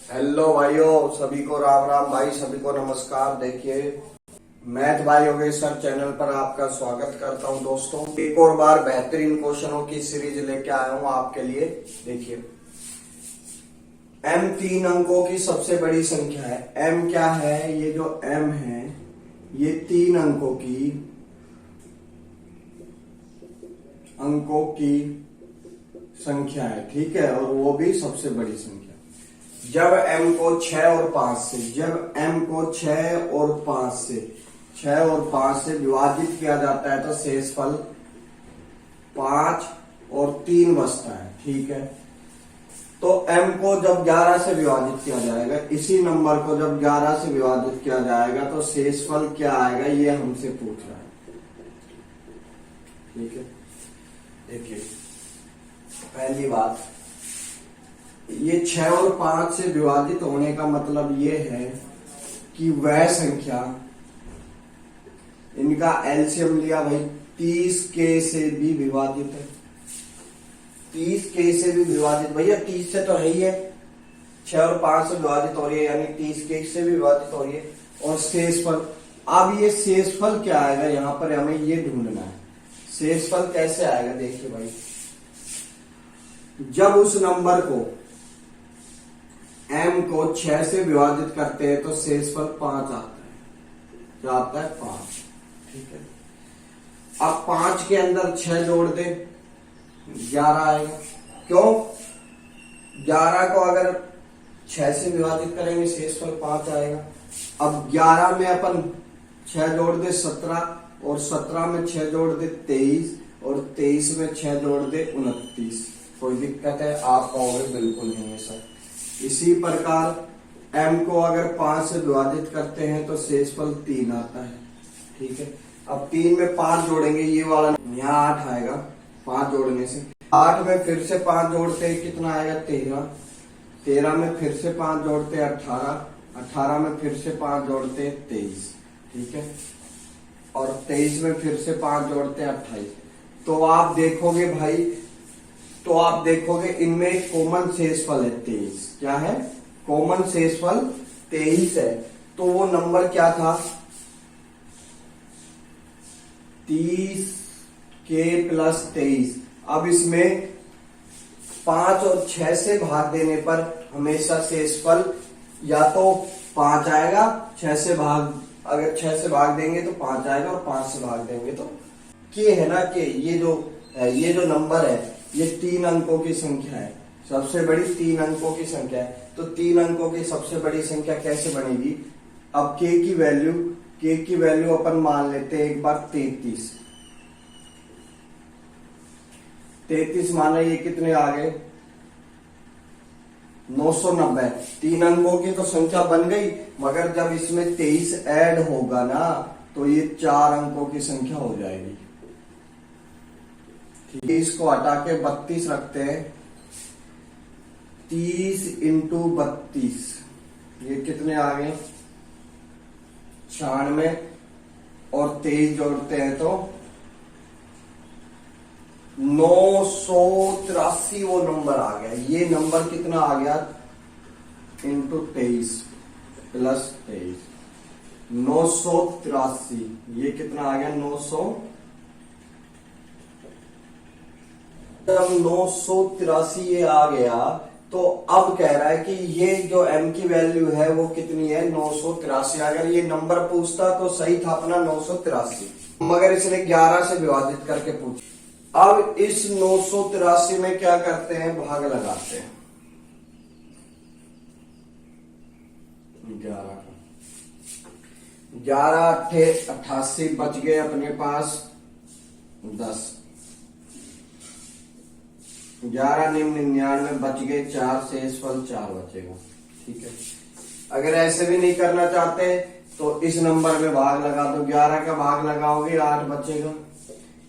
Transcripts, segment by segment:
Hello भाइयों, सभी को राम राम भाई, सभी को नमस्कार। देखिए, मैथ भाई योगेश्वर चैनल पर आपका स्वागत करता हूं दोस्तों। एक और बार बेहतरीन क्वेश्चनों की सीरीज लेके आया हूं आपके लिए। देखिए, m 3 अंकों की सबसे बड़ी संख्या है। m क्या है? ये जो m है ये 3 अंकों की संख्या है, ठीक है, और वो भी सबसे बड़ी संख्या। जब m को 6 और 5 से जब m को 6 और 5 से विभाजित किया जाता है तो शेषफल 5 और 3 बचता है, ठीक है। तो m को जब 11 से विभाजित किया जाएगा, इसी नंबर को जब 11 से विभाजित किया जाएगा तो शेषफल क्या आएगा, ये हमसे पूछ रहा है, ठीक है। देखिए, पहली बात, ये 6 और 5 से विभाजित होने का मतलब ये है कि वह संख्या, इनका एलसीएम लिया भाई, 30 के से भी विभाजित है। 30 के से भी विभाजित, भैया 30 से तो है ही है, 6 और 5 से विभाजित हो रही है, यानी 30 के से भी विभाजित हो रही है। और शेषफल, अब ये शेषफल क्या आएगा, यहां पर हमें ये ढूंढना है। शेषफल कैसे आएगा? देखिए भाई, जब उस नंबर को m को 6 से विभाजित करते हैं तो शेषफल 5 आता है। क्या आता है? 5, ठीक है। अब 5 के अंदर 6 जोड़ दे, 11 आएगा। क्यों? 11 को अगर 6 से विभाजित करेंगे शेषफल 5 आएगा। अब 11 में अपन 6 जोड़ दे 17, और 17 में 6 जोड़ दे 23, और 23 में 6 जोड़ दे 29। कोई दिक्कत है? आप कहोगे बिल्कुल नहीं है सर। इसी प्रकार m को अगर 5 से विभाजित करते हैं तो शेषफल 3 आता है, ठीक है। अब 3 में 5 जोड़ेंगे, ये वाला यहाँ 8 आएगा 5 जोड़ने से। 8 में फिर से 5 जोड़ते हैं, कितना आएगा? 13। 13 में फिर से 5 जोड़ते हैं 18। 18 में फिर से 5 जोड़ते हैं 23, ठीक है। और 23 में फिर से 5 जोड़ते हैं 28। तो आप देखोगे इनमें एक कॉमन शेषफल है 23। क्या है? कॉमन शेषफल 23 है। तो वो नंबर क्या था? 30 के प्लस 23। अब इसमें 5 और 6 से भाग देने पर हमेशा शेषफल या तो 5 आएगा, 6 से भाग, अगर 6 से भाग देंगे तो 5 आएगा, और 5 से भाग देंगे तो के है ना, के ये जो नंबर है ये 3 अंकों की संख्या है, सबसे बड़ी 3 अंकों की संख्या है। तो 3 अंकों की सबसे बड़ी संख्या कैसे बनेगी? अब के की वैल्यू अपन मान लेते हैं एक बार 33। 33 माना, ये कितने आ गए? 990। 3 अंकों की तो संख्या बन गई, मगर जब इसमें 23 ऐड होगा ना तो ये 4 अंकों की संख्या हो जाएगी। इसको हटा के 32 रखते हैं। 30 इंटू 32, ये कितने आ गए? 96, और 23 जोड़ते हैं तो 983 वो नंबर आ गया। ये नंबर कितना आ गया? Into 23 plus 23, 983। ये कितना आ गया? 983 ये आ गया। तो अब कह रहा है कि ये जो m की वैल्यू है वो कितनी है? 983। अगर ये नंबर पूछता तो सही था अपना 983, मगर इसने 11 से विभाजित करके पूछा। अब इस 983 में क्या करते हैं? भाग लगाते हैं 11 का। 11 8 88 बच गए अपने पास 10। 11 99 बच गए 4, शेषफल 4 बचेगा, ठीक है। अगर ऐसे भी नहीं करना चाहते तो इस नंबर में भाग लगा दो। 11 का भाग लगाओगे 8 बचेगा,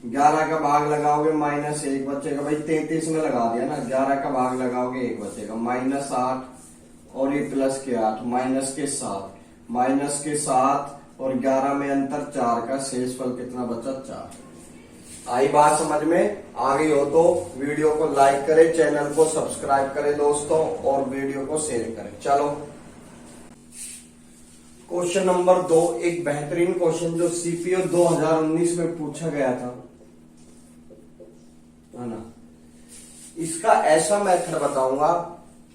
11 का भाग लगाओगे -1 बचेगा। भाई 33 में लगा दिया ना, 11 का भाग लगाओगे 1 बचेगा, -8, और ये प्लस के 8, माइनस के 7, और 11 में अंतर 4 का, शेषफल कितना बचा? 4। आई बात समझ में? आ गई हो तो वीडियो को लाइक करें, चैनल को सब्सक्राइब करें दोस्तों, और वीडियो को शेयर करें। चलो क्वेश्चन नंबर 2, एक बेहतरीन क्वेश्चन जो सीपीओ 2019 में पूछा गया था, है ना। इसका ऐसा मेथड बताऊंगा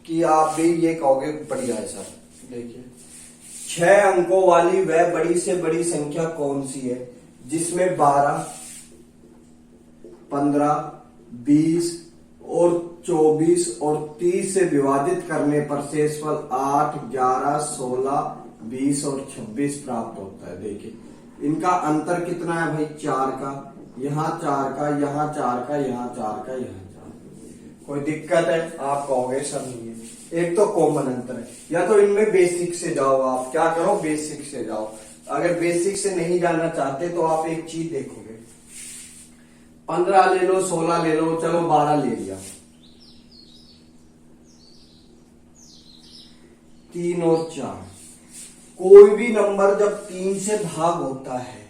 कि आप भी ये कहोगे बढ़िया है सर। देखिए, 6 अंकों वाली वह बड़ी से बड़ी संख्या कौन सी है जिसमें 12, 15, 20 और 24 और 30 से विभाजित करने पर शेषफल 8, 11, 16, 20 और 26 प्राप्त होता है। देखिए इनका अंतर कितना है भाई? 4 का, यहाँ 4 का, यहाँ 4 का, यहाँ 4 का, यहाँ 4 का। कोई दिक्कत है? आप कहोगे सर नहीं है। एक तो कॉमन अंतर है, या तो इनमें बेसिक से जाओ। आप क्या करो? बेसिक से जाओ। अगर बेसिक से नहीं जाना चाहते तो आप एक चीज देखोगे, 15 ले लो, 16 ले लो, चलो 12 ले लिया, 3 और 4। कोई भी नंबर जब 3 से भाग होता है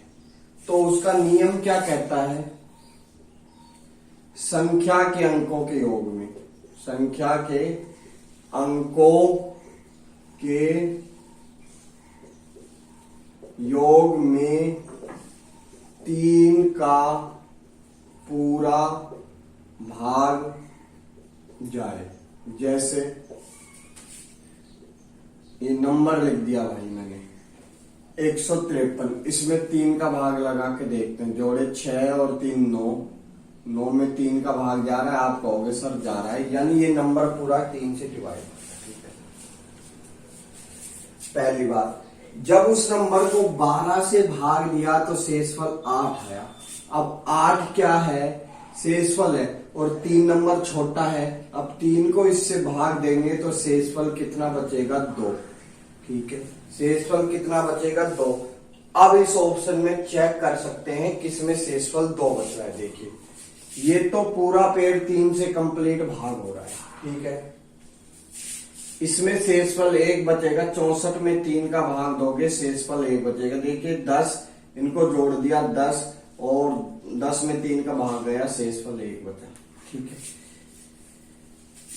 तो उसका नियम क्या कहता है? संख्या के अंकों के योग में, संख्या के अंकों के योग में 3 का पूरा भाग जाए। जैसे ये नंबर लिख दिया भाई मैंने 153, इसमें 3 का भाग लगा के देखते हैं। जोड़े 6 और 3 9, 9 में 3 का भाग जा रहा है। आप कहोगे सर जा रहा है, यानी ये नंबर पूरा 3 से डिवाइड होता है। ठीक है, पहली बात, जब उस नंबर को 12 से भाग दिया तो शेषफल 8 आया। अब 8 क्या है? शेषफल है, और 3 नंबर छोटा है। अब 3 को इससे भाग देंगे तो शेषफल कितना बचेगा? 2। ठीक है, शेषफल कितना बचेगा? 2। अब इस ऑप्शन में चेक कर सकते हैं किसमें शेषफल 2 बच रहा है। देखिए ये तो पूरा पेड़ 3 से कंप्लीट भाग हो रहा है। ठीक है, इसमें शेषफल 1 बचेगा। 64 में 3 का भाग दोगे, शेषफल 1 बचेगा। देखिए 10, इनको जोड़ दिया 10, और 10 में 3 का भाग गया, शेषफल 1 बचा। ठीक है,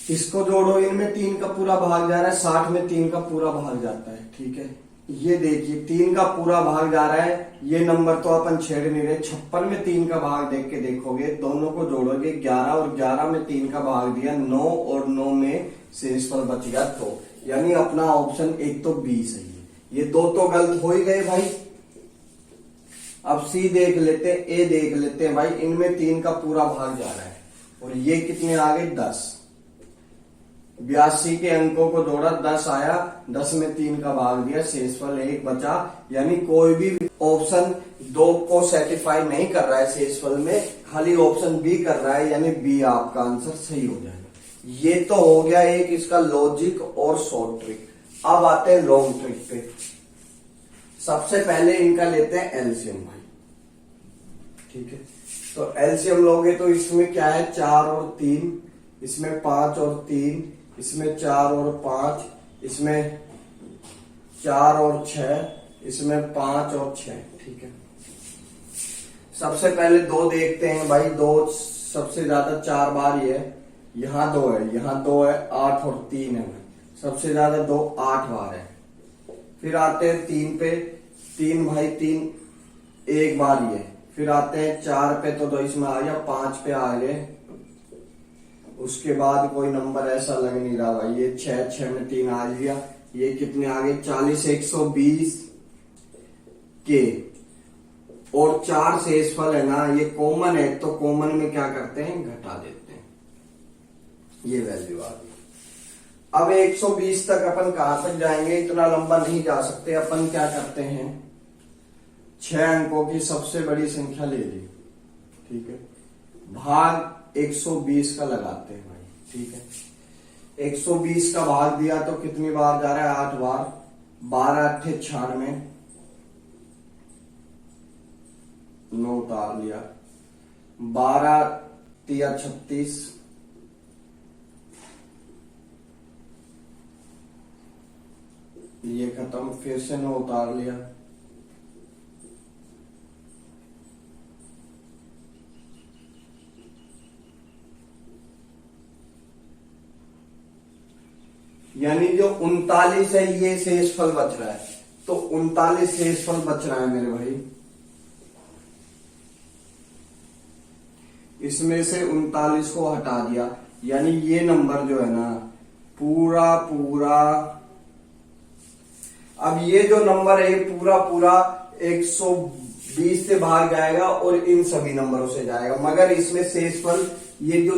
इसको जोड़ो, इनमें 3 का पूरा भाग जा रहा है, 60 में 3 का पूरा भाग जाता है। ठीक है, ये देखिए 3 का पूरा भाग जा रहा है। ये नंबर तो अपन छेड़ नहीं रहे। 56 में 3 का भाग देख के देखोगे, दोनों को जोड़ोगे 11, और 11 में 3 का भाग दिया 9, और 9 में शेषफल बच गया 2। यानी अपना ऑप्शन एक तो बी सही है। ये 2 तो गलत हो ही गए भाई। अब सी देख लेते हैं, ए देख लेते हैं भाई। इनमें 3 का पूरा भाग जा रहा है, और ये कितने आ गए? 10। 82 के अंकों को जोड़ा, 10 आया, 10 में 3 का भाग दिया, शेषफल 1 बचा। यानी कोई भी ऑप्शन 2 को सेटिस्फाई नहीं कर रहा है शेषफल में, खाली ऑप्शन बी कर रहा है, यानी बी आपका आंसर सही हो जाएगा। ये तो हो गया एक इसका लॉजिक और शॉर्ट ट्रिक। अब आते हैं लॉन्ग ट्रिक पे। सबसे पहले इनका लेते हैं एलसीएम भाई। ठीक है, तो एलसीएम लोगे तो इसमें क्या है? 4 और 3, इसमें 5 और 3, इसमें 4 और 5, इसमें 4 और 6, इसमें 5 और 6। ठीक है, सबसे पहले 2 देखते हैं भाई। 2 सबसे ज्यादा 4 बार ही है, यहाँ 2 है, यहाँ 2 है, 8 और 3 है। सबसे ज्यादा 2 8 बार है। फिर आते हैं 3 पे, 3 भाई 3 1 बार ही है। फिर आते हैं 4 पे, तो 2 इसमें आ गया, 5 पे आ गए। उसके बाद कोई नंबर ऐसा लग नहीं रहा भाई। ये 6 में 3 आ गया। ये कितने आ गए? 40, 120 के, और 4 शेषफल है ना, ये कॉमन है, तो कॉमन में क्या करते हैं? घटा देते हैं। ये वैल्यू आ गई। अब 120 तक अपन कहां तक जाएंगे? इतना लंबा नहीं जा सकते। अपन क्या करते हैं? 6 अंकों की सबसे बड़ी संख्या ले ली। ठीक है, भाग 120 का लगाते हैं भाई। ठीक है, 120 का भाग दिया तो कितनी बार जा रहा है? 8 बार। 12 8 96, 9 उतार लिया। 12 3 36, ये खत्म। फिर से 9 उतार लिया। यानी जो 39 है ये शेषफल बच रहा है, तो 39 शेषफल बच रहा है मेरे भाई। इसमें से 39 को हटा दिया, यानी ये नंबर जो है ना पूरा पूरा, अब ये जो नंबर है पूरा पूरा 120 से बाहर जाएगा और इन सभी नंबरों से जाएगा, मगर इसमें शेषफल ये जो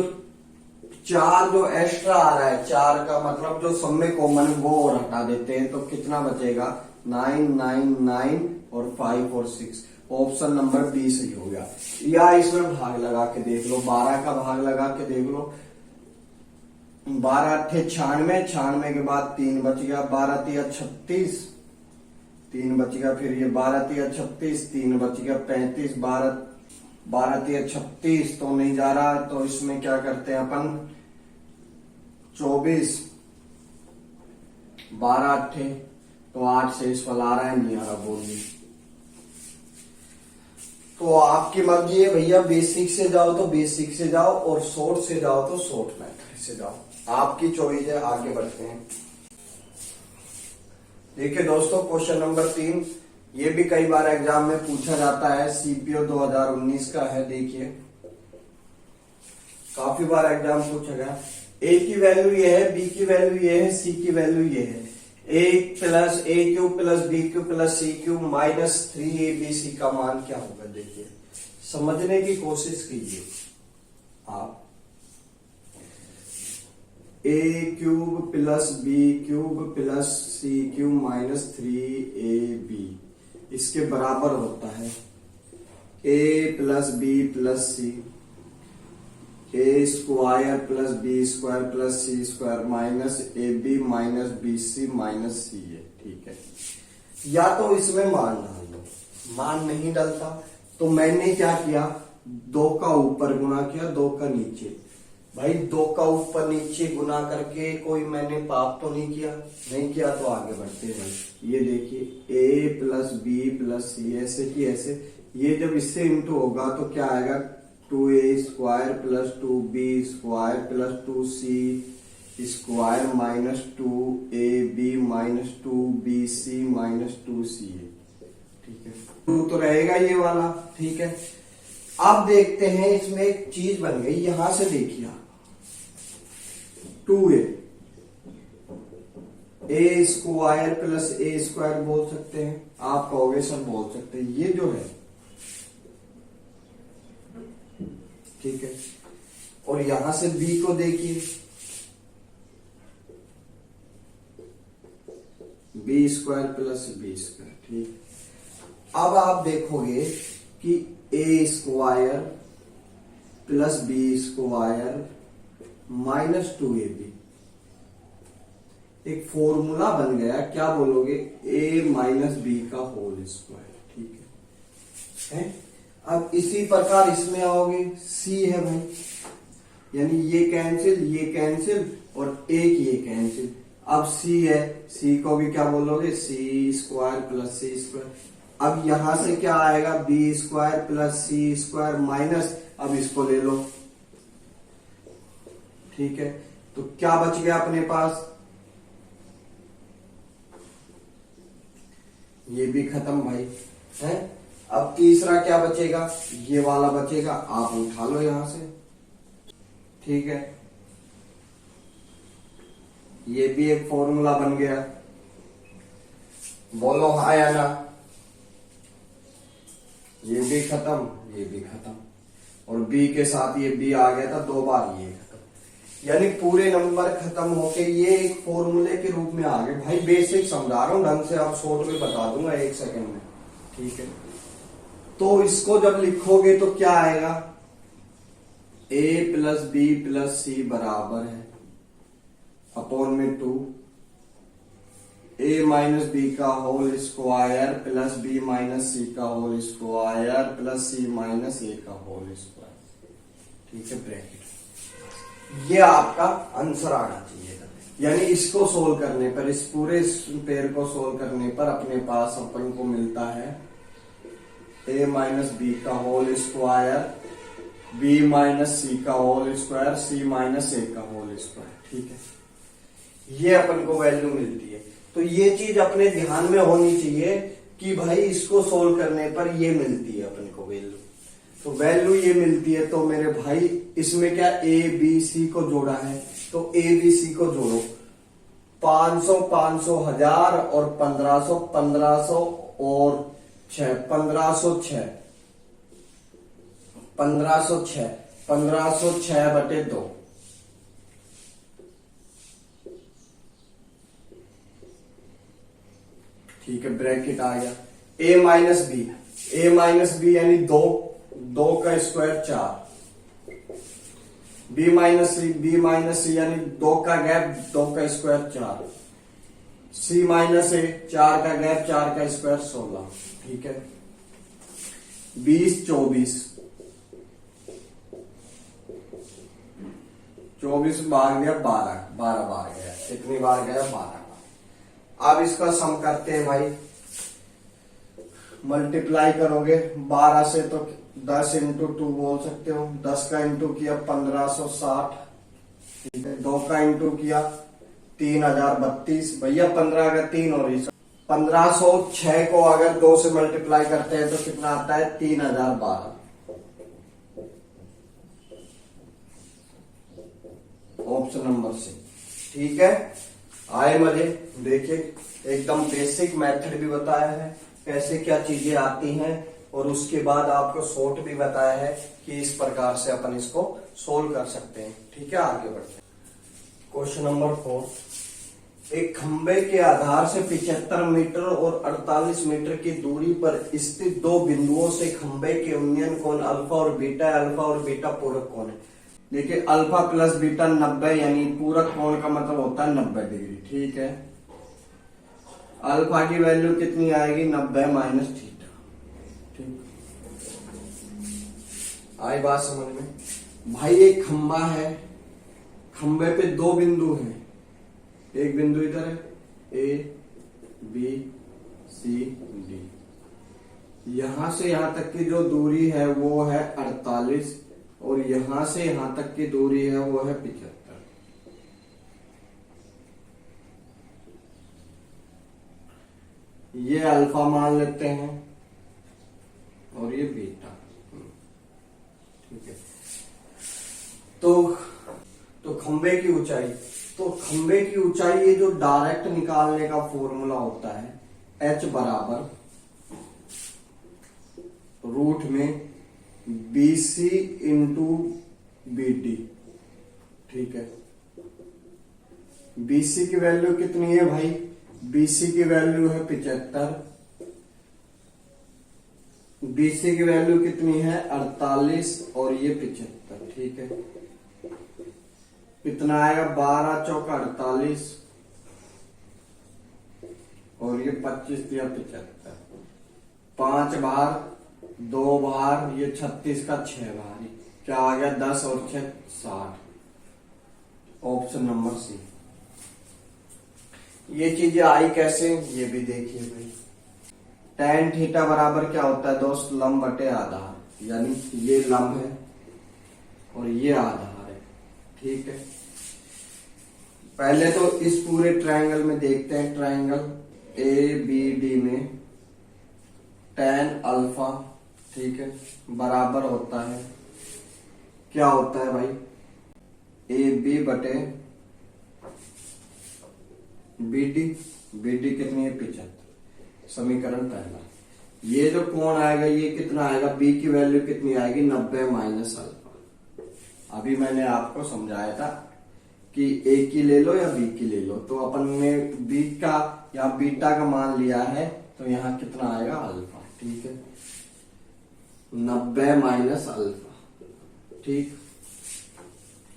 4 जो एक्स्ट्रा आ रहा है, 4 का मतलब जो सब में कॉमन है वो और हटा देते हैं, तो कितना बचेगा 9 9 9 और 5 और 6। ऑप्शन नंबर बी सही हो गया। या इसमें भाग लगा के देख लो, 12 का भाग लगा के देख लो, 12 अट्ठे 96, 96 के बाद 3 बच गया, 12 तिया 36, 3 बच गया, फिर ये 12 तिया 36, 3 बच गया 35, 12 तिया 36 तो नहीं जा रहा, तो इसमें क्या करते हैं अपन 24, 12 अट्ठे तो 8 शेषफल आ रहा है, नहीं आ रहा बोलिए। तो आपकी मर्जी है भैया, बेसिक से जाओ तो बेसिक से जाओ और शॉर्ट से जाओ तो शॉर्ट मेथड से जाओ, आपकी चॉइस है। आगे बढ़ते हैं। देखिए दोस्तों, क्वेश्चन नंबर 3, ये भी कई बार एग्जाम में पूछा जाता है, सीपीओ 2019 का है। देखिए काफी बार एग्जाम पूछा गया। ए की वैल्यू ये है, बी की वैल्यू ये है, सी की वैल्यू ये है। A plus A cube plus B cube plus C cube minus 3abc का मान क्या होगा? देखिए समझने की कोशिश कीजिए आप। A cube plus B cube plus C cube minus 3ab इसके बराबर होता है A plus B plus C, A square plus B square plus C square minus A B minus B C minus C A. ठीक है, या तो इसमें मान डाल दो, मान नहीं डालता तो मैंने क्या किया, 2 का ऊपर गुना किया, 2 का नीचे। भाई 2 का ऊपर नीचे गुना करके कोई मैंने पाप तो नहीं किया, नहीं किया तो आगे बढ़ते हैं। ये देखिए ए प्लस बी प्लस सी, ऐसे की ऐसे, ये जब इससे इंटू होगा तो क्या आएगा 2a square plus 2b square plus 2c square minus 2ab minus 2bc minus 2ca। ठीक है, तो रहेगा ये वाला। ठीक है, अब देखते हैं इसमें एक चीज बन गई, यहां से देखिए आप 2a ए स्क्वायर प्लस ए स्क्वायर बोल सकते हैं, आप कहोगे सर बोल सकते हैं, ये जो है ठीक है। और यहां से b को देखिए, B square plus B square. ठीक, अब आप देखोगे कि A square plus B square minus 2ab एक फॉर्मूला बन गया, क्या बोलोगे, a माइनस बी का होल स्क्वायर। ठीक है, अब इसी प्रकार इसमें आओगे, c है भाई, यानी ये कैंसिल और एक ये कैंसिल। अब c है, c को भी क्या बोलोगे, c square plus C square. अब यहां से क्या आएगा, B square plus C square minus, अब इसको ले लो। ठीक है, तो क्या बच गया अपने पास, ये भी खत्म भाई है। अब तीसरा क्या बचेगा, ये वाला बचेगा, आप उठा लो यहां से। ठीक है, ये भी एक फॉर्मूला बन गया, बोलो हाँ या ना। ये भी खत्म, ये भी खत्म, और बी के साथ ये बी आ गया था, 2 बार ये खत्म, यानी पूरे नंबर खत्म होके ये एक फॉर्मूले के रूप में आ गए। भाई बेसिक समझा रहा हूं ढंग से, आप शॉर्ट में बता दूंगा 1 सेकंड में। ठीक है, तो इसको जब लिखोगे तो क्या आएगा, a plus B plus C बराबर है अपॉन में 2 a माइनस बी का whole square plus B minus C का whole square plus C minus A का होल स्क्वायर। ठीक है, ब्रैकेट, ये आपका आंसर आना चाहिए था। यानी इसको सोल्व करने पर, इस पूरे पेयर को सोल्व करने पर अपने पास अपन को मिलता है a माइनस बी का whole square, B minus C का whole square, C minus A का होल स्क्वायर। ठीक है, ये अपन को वैल्यू मिलती है। तो ये चीज अपने ध्यान में होनी चाहिए कि भाई इसको सोल्व करने पर ये मिलती है अपन को वैल्यू। तो वैल्यू ये मिलती है, तो मेरे भाई इसमें क्या ए बी सी को जोड़ा है, तो ए बी सी को जोड़ो। 500 500 1000 और 1500 1500 और 6 1506 1506 1506 बटे 2। ठीक है, ब्रैकेट आ गया। a माइनस बी यानी 2 का स्क्वायर 4, बी माइनस सी यानी 2 का गैप 2 का स्क्वायर 4, सी माइनस ए 4 का गैप 4 का स्क्वायर 16। ठीक है, 20 24 भाग गया 12 बार गया। कितनी बार गया? 12 बार। अब इसका सम करते हैं भाई। मल्टीप्लाई करोगे 12 से तो 10 इंटू 2 बोल सकते हो। 10 का इंटू किया 1560। ठीक है, 2 का इंटू किया 3032। भैया 15 का 3 और 1506 को अगर 2 से मल्टीप्लाई करते हैं तो कितना आता है? 3012। Option number C. ठीक है, आए मजे? देखिए, एकदम बेसिक मेथड भी बताया है, कैसे क्या चीजें आती हैं, और उसके बाद आपको शॉर्ट भी बताया है कि इस प्रकार से अपन इसको सोल्व कर सकते हैं। ठीक है, आगे बढ़ते हैं। Question number 4। एक खंबे के आधार से 75 मीटर और 48 मीटर की दूरी पर स्थित दो बिंदुओं से खंबे के उन्नयन कोण अल्फा और बीटा पूरक कोण है। देखिए, अल्फा प्लस बीटा 90 यानी पूरक कोण का मतलब होता है 90 डिग्री। ठीक है, अल्फा की वैल्यू कितनी आएगी? 90 माइनस थीटा। ठीक, आई बात समझ में? भाई एक खंबा है, खंबे पे 2 बिंदु हैं। एक बिंदु इधर है, ए बी सी डी। यहां से यहां तक की जो दूरी है वो है 48, और यहां से यहां तक की दूरी है वो है 75। ये अल्फा मान लेते हैं और ये बीटा। ठीक है, तो खंबे की ऊंचाई, खंबे की ऊंचाई ये जो डायरेक्ट निकालने का फॉर्मूला होता है, h बराबर रूट में BC इंटू BD। ठीक है, BC की वैल्यू कितनी है भाई? BC की वैल्यू है 75, BC की वैल्यू कितनी है? 48 और ये 75। ठीक है, कितना आएगा? 12 चौका 48 और ये 25 या 75। 5 बार 2 बार, ये 36 का 6 बार, क्या आ गया? 10 और 6 60। Option number C. ये चीजें आई कैसे, ये भी देखिए भाई। tan थीटा बराबर क्या होता है दोस्त? लंब बटे आधार, यानी ये लंब है और ये आधार है। ठीक है, पहले तो इस पूरे ट्रायंगल में देखते हैं। ट्रायंगल ABD में tan अल्फा, ठीक है, बराबर होता है, क्या होता है भाई? AB बटे BD कितनी है? 75। समीकरण पहला। ये जो कोण आएगा ये कितना आएगा? B की वैल्यू कितनी आएगी? 90 माइनस अल्फा। अभी मैंने आपको समझाया था कि A की ले लो या B की ले लो, तो अपन ने B का या बीटा का मान लिया है, तो यहाँ कितना आएगा? अल्फा। ठीक है, 90 माइनस अल्फा। ठीक,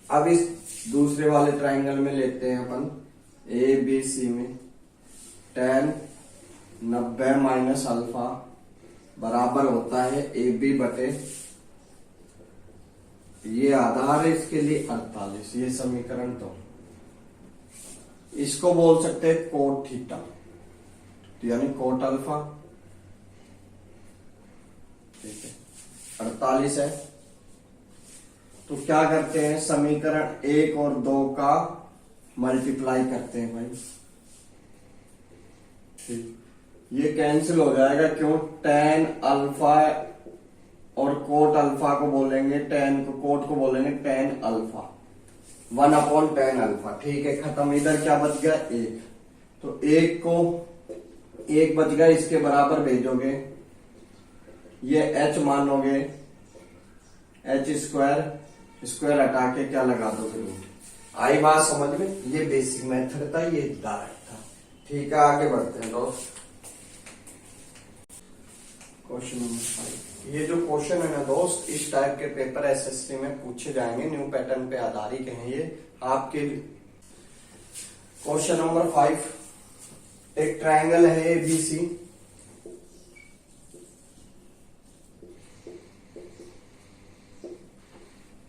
अब इस दूसरे वाले ट्रायंगल में लेते हैं अपन ABC में tan 90 माइनस अल्फा बराबर होता है AB बटे, ये आधार है इसके लिए 48। ये समीकरण, तो इसको बोल सकते हैं कोट थीटा, यानी कोट अल्फा। ठीक है, 48 है, तो क्या करते हैं? समीकरण 1 और 2 का मल्टीप्लाई करते हैं भाई, ठीक, ये कैंसिल हो जाएगा, क्यों, tan अल्फा और कोट अल्फा को बोलेंगे, tan को कोट को बोलेंगे tan अल्फा, 1/tan अल्फा, ठीक है, खत्म। इधर क्या बच गया, एक, तो एक को एक बच गया, इसके बराबर भेजोगे, ये h मानोगे, h स्क्वायर हटा के क्या लगा दोगे, रूट। आई बात समझ में, ये बेसिक मेथड था, ये डायरेक्ट था, ठीक है। आगे बढ़ते हैं दोस्त, क्वेश्चन नंबर 5। ये जो क्वेश्चन है ना दोस्त, इस टाइप के पेपर एसएससी में पूछे जाएंगे, न्यू पैटर्न पे आधारित हैं ये आपके लिए। क्वेश्चन नंबर 5, एक ट्रायंगल है एबीसी,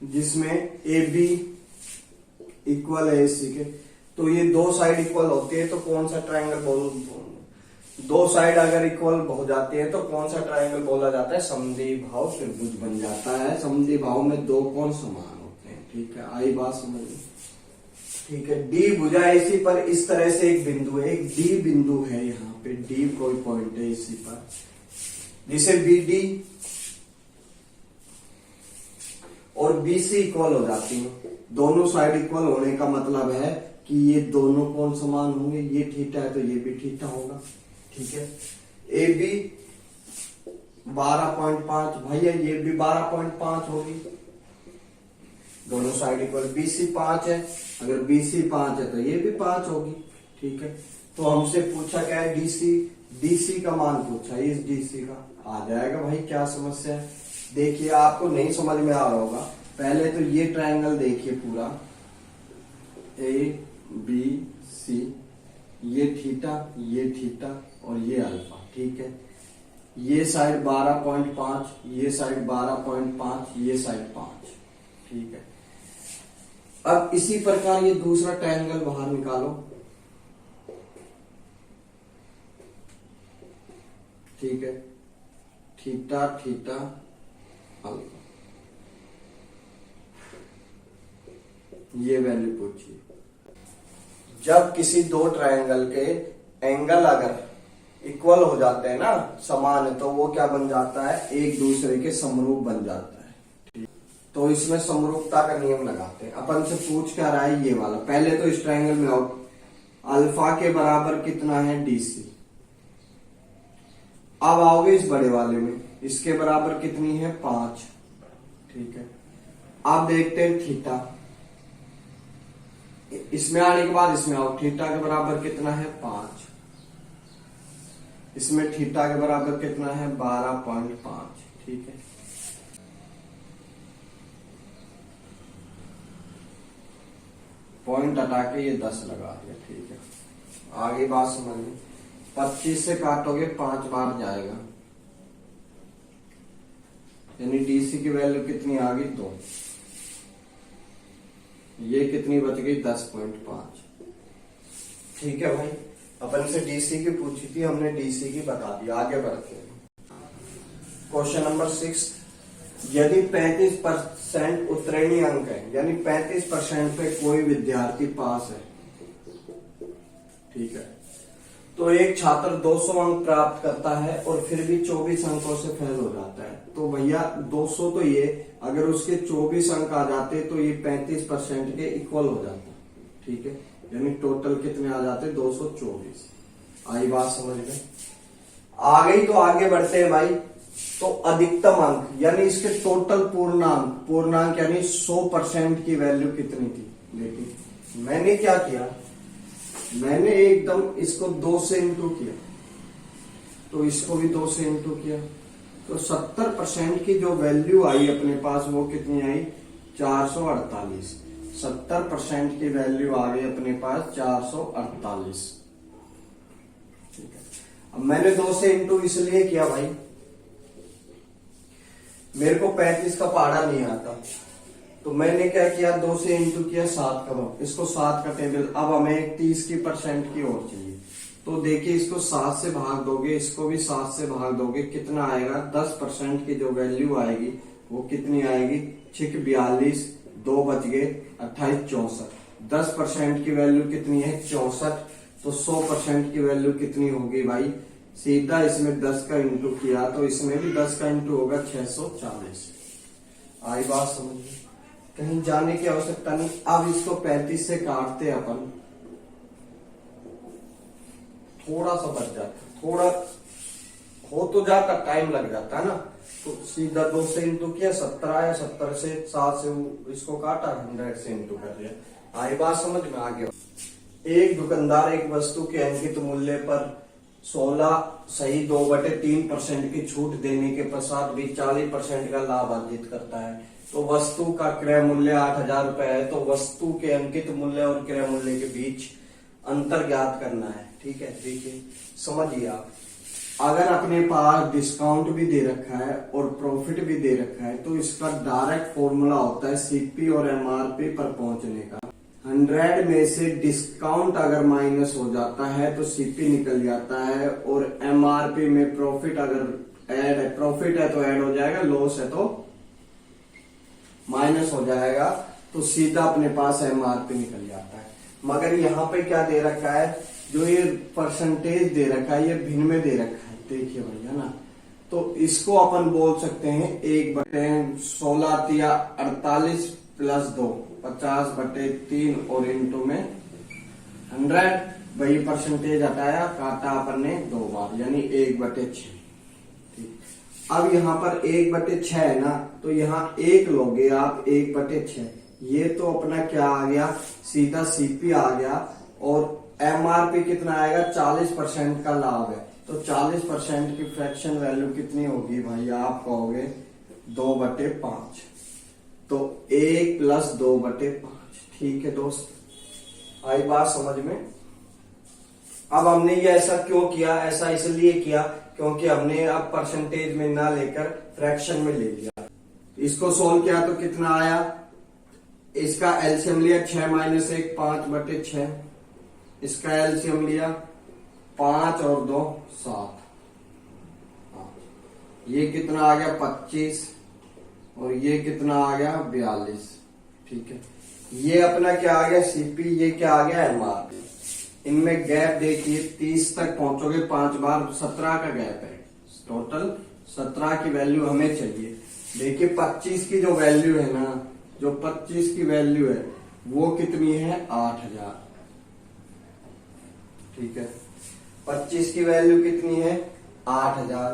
जिसमें ए बी इक्वल है एसी के, तो ये दो साइड इक्वल होती है तो कौन सा ट्रायंगल दो साइड अगर इक्वल हो जाती है तो कौन सा ट्रायंगल बोला जाता है, समद्विबाहु त्रिभुज बन जाता है। समद्विबाहु में दो कोण समान होते हैं, ठीक है, आई बात समझ में, ठीक है। डी भुजा एसी पर इस तरह से एक बिंदु है, एक डी बिंदु है, यहाँ पे डी कोई पॉइंट है एसी पर, जिसे बी डी और बीसी इक्वल हो जाती है। दोनों साइड इक्वल होने का मतलब है कि ये दोनों कोण समान होंगे, ये थीटा है तो ये भी थीटा होगा, ठीक है। ए बी 12.5 भैया, ये भी 12.5 होगी, दोनों साइड इक्वल। बीसी 5 है, अगर बीसी 5 है तो ये भी 5 होगी, ठीक है। तो हमसे पूछा क्या है, डीसी का मान पूछा, इस डीसी का आ जाएगा भाई, क्या समस्या है। देखिए आपको नहीं समझ में आ रहा होगा, पहले तो ये ट्रायंगल देखिए पूरा, ए बी सी, ये थीटा और ये अल्फा, ठीक है। ये साइड 12.5, ये साइड 12.5, ये साइड 5, ठीक है। अब इसी प्रकार ये दूसरा ट्रायंगल बाहर निकालो, ठीक है, थीटा अल्फा, ये वैल्यू पूछिए। जब किसी दो ट्रायंगल के एंगल अगर इक्वल हो जाते हैं ना, समान है, तो वो क्या बन जाता है, एक दूसरे के समरूप बन जाता है। तो इसमें समरूपता का नियम लगाते हैं। अपन से पूछ क्या रहा है, ये वाला। पहले तो इस ट्रायंगल में आओ, अल्फा के बराबर कितना है, डीसी। अब आओगे इस बड़े वाले में, इसके बराबर कितनी है, 5, ठीक है। अब देखते हैं थीटा, इसमें आने के बाद इसमें आओ, थीटा के बराबर कितना है, 5, इसमें थीटा के बराबर कितना है, 12.5, ठीक है। पॉइंट हटा के ये 10 लगा दिया, ठीक है। आगे बात समझ में, 25 से काटोगे 5 बार जाएगा, यानी डीसी की वैल्यू कितनी आ गई, 2। ये कितनी बच गई, 10.5, ठीक है भाई। अपन से डीसी की पूछी थी, हमने डीसी की बता दी। आगे बढ़ते हैं, क्वेश्चन नंबर 6। यदि 35% उत्तीर्ण अंक है, यानी 35% पे कोई विद्यार्थी पास है, ठीक है, तो एक छात्र 200 अंक प्राप्त करता है और फिर भी 24 अंकों से फेल हो जाता है। तो भैया 200 तो ये, अगर उसके 24 अंक आ जाते तो ये 35% के इक्वल हो जाता, ठीक है, यानी टोटल कितने आ जाते, 224। आई बात समझ में आ गई। तो आगे बढ़ते हैं भाई। तो अधिकतम अंक, यानी इसके टोटल पूर्णांक यानी 100% की वैल्यू कितनी थी। लेकिन मैंने क्या किया, मैंने एकदम इसको 2 से इंटू किया, तो इसको भी 2 से इंटू किया, तो 70% की जो वैल्यू आई अपने पास वो कितनी आई, 448। 70% की वैल्यू आ गई अपने पास 448, ठीक है। अब मैंने 2 से इंटू इसलिए किया भाई, मेरे को 35 का पहाड़ा नहीं आता, तो मैंने क्या किया, 2 से इंटू किया, 7 करो, इसको 7 का टेबल। अब हमें 30 की परसेंट की और चाहिए, तो देखिए इसको 7 से भाग दोगे, इसको भी 7 से भाग दोगे, कितना आएगा, 10% की जो वैल्यू आएगी वो कितनी आएगी, 6 42, 2 बच गए 28 64। 10% की वैल्यू कितनी है 64, तो 100% की वैल्यू कितनी होगी भाई, सीधा इसमें 10 का इंटू किया तो इसमें भी 10 का इंटू होगा 640। आई बात समझ में, कहीं जाने की आवश्यकता नहीं। अब इसको 35 से काटते अपन, थोड़ा सा बच जाता, थोड़ा हो तो जाता, टाइम लग जाता है ना, तो सीधा 2 से इंटू किया 17 आया, 70 से 7 से इसको काटा, 100 से इंटू कर दिया। आई बात समझ में, आगे एक दुकानदार एक वस्तु के अंकित मूल्य पर 16 सही 2/3% की छूट देने के पश्चात भी 40% का लाभ अर्जित करता है। तो वस्तु का क्रय मूल्य 8,000 रुपए है, तो वस्तु के अंकित मूल्य और क्रय मूल्य के बीच अंतर ज्ञात करना है। ठीक है, देखिए समझिए आप, अगर अपने पास डिस्काउंट भी दे रखा है और प्रॉफिट भी दे रखा है तो इसका डायरेक्ट फॉर्मूला होता है सीपी और एमआरपी पर पहुंचने का। 100 में से डिस्काउंट अगर माइनस हो जाता है तो सीपी निकल जाता है, और एमआरपी में प्रॉफिट अगर ऐड है, प्रॉफिट है तो ऐड हो जाएगा, लॉस है तो माइनस हो जाएगा, तो सीधा अपने पास एमआरपी निकल जाता है। मगर यहाँ पे क्या दे रखा है, जो ये परसेंटेज दे रखा है ये भिन्न में दे रखा है, देखिए भैया ना, तो इसको अपन बोल सकते हैं 1/16 या 48 प्लस 2 50/3 और इंटू में 100। वही परसेंटेज हटाया, काटा अपन ने 2 बार, यानी 1/6। ठीक, अब यहाँ पर 1/6 है ना, तो यहाँ 1 लोगे आप 1/6, ये तो अपना क्या आ गया, सीधा सीपी आ गया, और एमआरपी कितना आएगा, 40% का लाभ है, तो 40% की फ्रैक्शन वैल्यू कितनी होगी भाई, आप कहोगे 2/5, तो 1 प्लस 2/5। ठीक है दोस्त, आई बात समझ में। अब हमने ये ऐसा क्यों किया, ऐसा इसलिए किया क्योंकि हमने अब परसेंटेज में ना लेकर फ्रैक्शन में ले लिया। इसको सोल्व किया तो कितना आया, इसका एलसीएम लिया 6 - 1 5/6, इसका एलसीएम लिया 5 और 2 7, ये कितना आ गया 25, और ये कितना आ गया 42। ठीक है, ये अपना क्या आ गया सीपी, ये क्या आ गया एमआरपी। इनमें गैप देखिए 30 तक पहुंचोगे 5 बार, 17 का गैप है, टोटल 17 की वैल्यू हमें चाहिए। देखिए 25 की जो वैल्यू है ना, जो 25 की वैल्यू है वो कितनी है 8,000। ठीक है, 25 की वैल्यू कितनी है 8,000,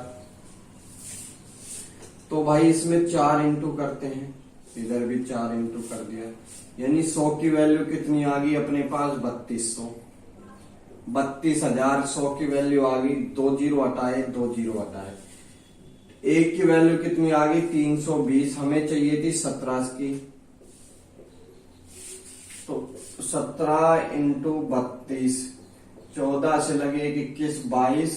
तो भाई इसमें 4 इंटू करते हैं, इधर भी 4 इंटू कर दिया, यानी 100 की वैल्यू कितनी आ गई अपने पास 3200, 32,000। 100 की वैल्यू आ गई, 2 जीरो हटाए, 2 जीरो हटाए, 1 की वैल्यू कितनी आ गई 320, हमें चाहिए थी 17 की, तो 17 इंटू 32, 14 से लगे 21 22,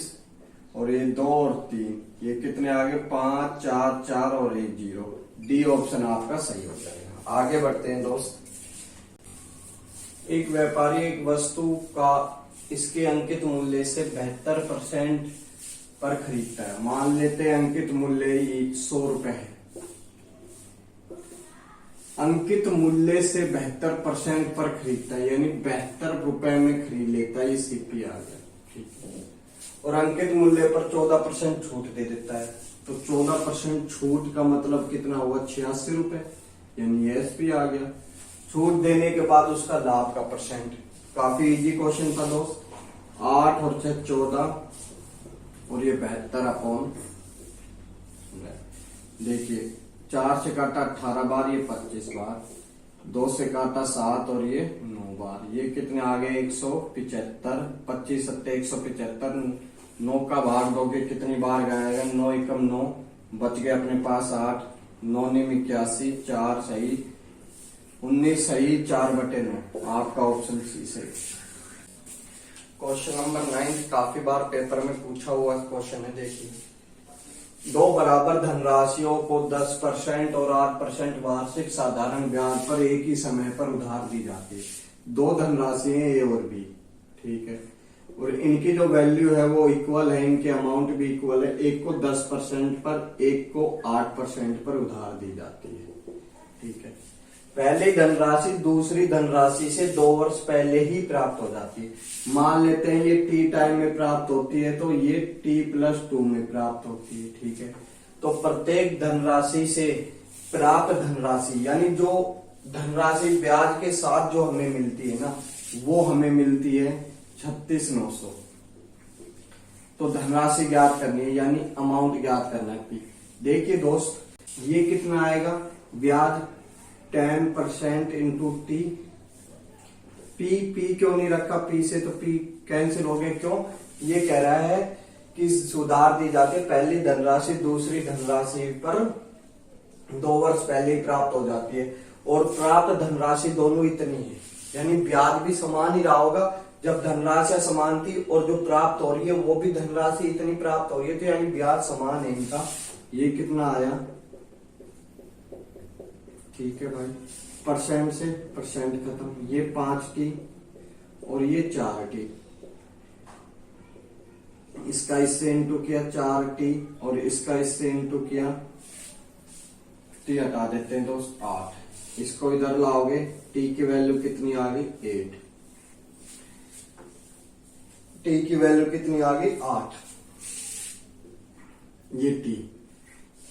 और ये 2 और 3, ये कितने आ गए 5 4 4 और 1 0। डी ऑप्शन आपका सही हो जाएगा। आगे बढ़ते हैं दोस्त, एक व्यापारी एक वस्तु का इसके अंकित मूल्य से 72% पर खरीदता है। मान लेते हैं अंकित मूल्य 100 रुपए है, अंकित मूल्य से 72% पर खरीदता है, यानी 72 रुपए में खरीद लेता है, ये सीपी आ गया। ठीक है, और अंकित मूल्य पर 14% छूट दे देता है, तो 14% छूट का मतलब कितना हुआ 86 रुपए, यानी एसपी आ गया। छूट देने के बाद उसका लाभ का परसेंट, काफी इजी क्वेश्चन था दोस्त। 8 और 6 14, और ये 72/, देखिए 4 से काटा 18 बार, ये 25 बार, 2 से काटा 7 और ये 9 बार, ये कितने आ गए 175, 25 7 175, 9 का भाग दोगे कितनी बार गएगा, 9 एकम 9, बच गए अपने पास 8, 9 9 81, 4 सही, 19 सही, 4/9, आपका ऑप्शन सी सही। क्वेश्चन नंबर 9 काफी बार पेपर में पूछा हुआ क्वेश्चन है, देखिए 2 बराबर धनराशियों को 10% और 8% वार्षिक साधारण ब्याज पर एक ही समय पर उधार दी जाती है। 2 धनराशि है ए और बी, ठीक है, और इनकी जो वैल्यू है वो इक्वल है, इनके अमाउंट भी इक्वल है, एक को 10% पर, एक को 8% पर उधार दी जाती है। ठीक है, पहली धनराशि दूसरी धनराशि से 2 वर्ष पहले ही प्राप्त हो जाती है। मान लेते हैं ये t टाइम में प्राप्त होती है तो ये t+2 में प्राप्त होती है। ठीक है, तो प्रत्येक धनराशि से प्राप्त धनराशि यानी जो धनराशि ब्याज के साथ जो हमें मिलती है ना, वो हमें मिलती है 36,900। तो धनराशि ज्ञात करनी है यानी अमाउंट ज्ञात करना है। देखिए दोस्त, ये कितना आएगा ब्याज 10% इंटू टी। पी क्यों नहीं रखा, पी से तो पी कैंसिल हो गए। क्यों, ये कह रहा है कि सुधार दी जाती है पहली धनराशि दूसरी धनराशि पर 2 वर्ष पहले ही प्राप्त हो जाती है और प्राप्त धनराशि दोनों इतनी है, यानी ब्याज भी समान ही रहा होगा। जब धनराशि समान थी और जो प्राप्त हो रही है वो भी धनराशि इतनी प्राप्त हो रही है, तो यानी ब्याज समान है इनका। ये कितना आया, ठीक है भाई, परसेंट से परसेंट खत्म। ये 5t और ये 4t, इसका इससे इंटू किया 4t और इसका इससे इंटू किया, t हटा देते हैं दोस्त 8। इसको इधर लाओगे, t की वैल्यू कितनी आ गई 8, t की वैल्यू कितनी आ गई 8, ये t।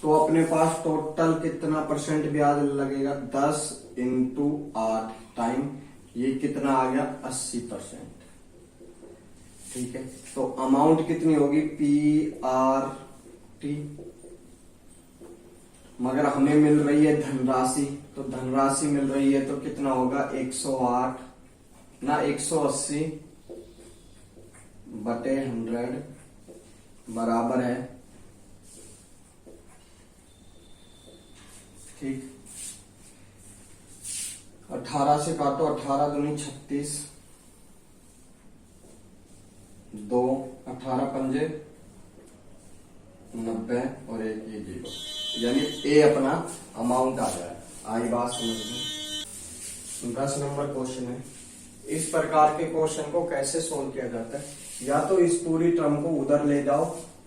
तो अपने पास टोटल कितना परसेंट ब्याज लगेगा, 10 इंटू 8 टाइम ये कितना आ गया 80%। ठीक है, तो अमाउंट कितनी होगी PRT, मगर हमें मिल रही है धनराशि, तो धनराशि मिल रही है तो कितना होगा 108 ना 180 बटे 100 बराबर है, ठीक, 18 से काटो, 18 दूनी 36, 2 18 पंजे 90 और 1 ये 0, यानी ए अपना अमाउंट आ जाए। आई बात समझ में। 10 नंबर क्वेश्चन है। इस प्रकार के क्वेश्चन को कैसे सोल्व किया जाता है, या तो इस पूरी टर्म को उधर ले जाओ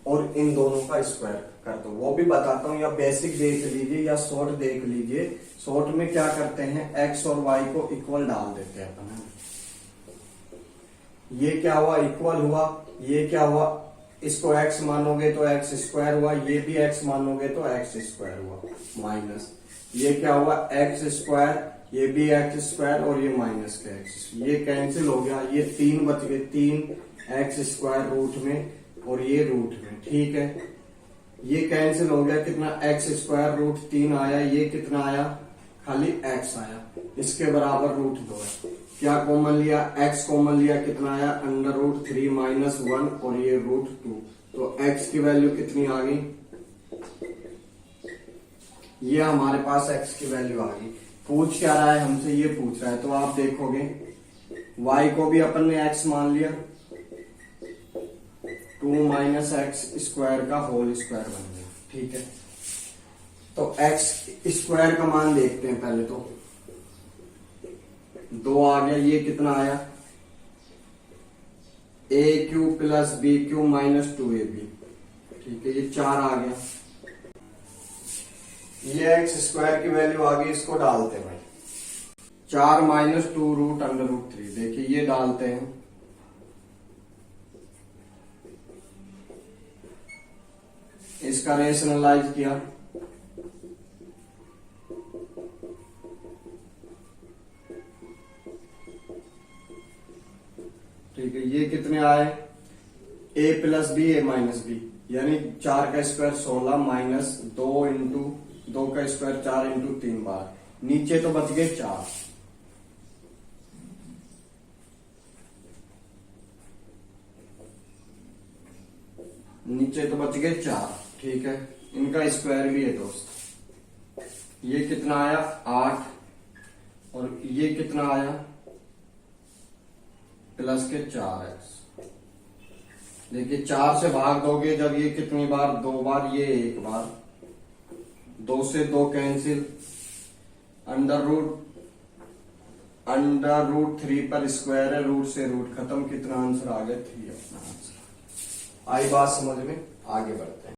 और इन दोनों का स्क्वायर कर दो, वो भी बताता हूं, या बेसिक देख लीजिए या शॉर्ट देख लीजिए। शॉर्ट में क्या करते हैं, x और y को इक्वल डाल देते हैं अपन। ये क्या हुआ, इक्वल हुआ, ये क्या हुआ, इसको x मानोगे तो x स्क्वायर हुआ, ये भी x मानोगे तो x स्क्वायर हुआ, माइनस ये क्या हुआ x स्क्वायर, ये भी x स्क्वायर और ये माइनस का x, ये कैंसिल हो गया, ये 3 बच गए, 3x स्क्वायर रूट में और ये रूट में। ठीक है, ये कैंसिल हो गया, कितना x स्क्वायर रूट 3 आया, ये कितना आया खाली x आया, इसके बराबर रूट 2 है। क्या कॉमन लिया, x कॉमन लिया, कितना आया √3 माइनस 1 और ये √2, तो x की वैल्यू कितनी आ गई, ये हमारे पास x की वैल्यू आ गई। पूछ क्या रहा है हमसे, ये पूछ रहा है, तो आप देखोगे y को भी अपन ने x मान लिया, 2 माइनस एक्स स्क्वायर का होल स्क्वायर बन गया। ठीक है, तो x स्क्वायर का मान देखते हैं पहले, तो 2 आ गया, ये कितना आया AQ plus BQ minus 2AB। ठीक है, ये 4 आ गया, ये x स्क्वायर की वैल्यू आ गई, इसको डालते हैं भाई, 4 माइनस 2 रूट अंडर रूट 3, देखिए ये डालते हैं, इसका रेशनलाइज किया, ठीक है, ये कितने आए a plus B A minus B, यानी 4 का स्क्वायर 16 माइनस 2 इंटू 2 का स्क्वायर 4 इंटू 3 बार, नीचे तो बच गए 4, नीचे तो बच गए 4। ठीक है, इनका स्क्वायर भी है दोस्त, ये कितना आया 8 और ये कितना आया प्लस के 4x। देखिए 4 से भाग दोगे जब, ये कितनी बार 2 बार, ये 1 बार, 2 से 2 कैंसिल, अंडर रूट 3 पर स्क्वायर है, रूट से रूट खत्म, कितना आंसर आ गया 3 अपना आंसर। आई बात समझ में, आगे बढ़ते हैं।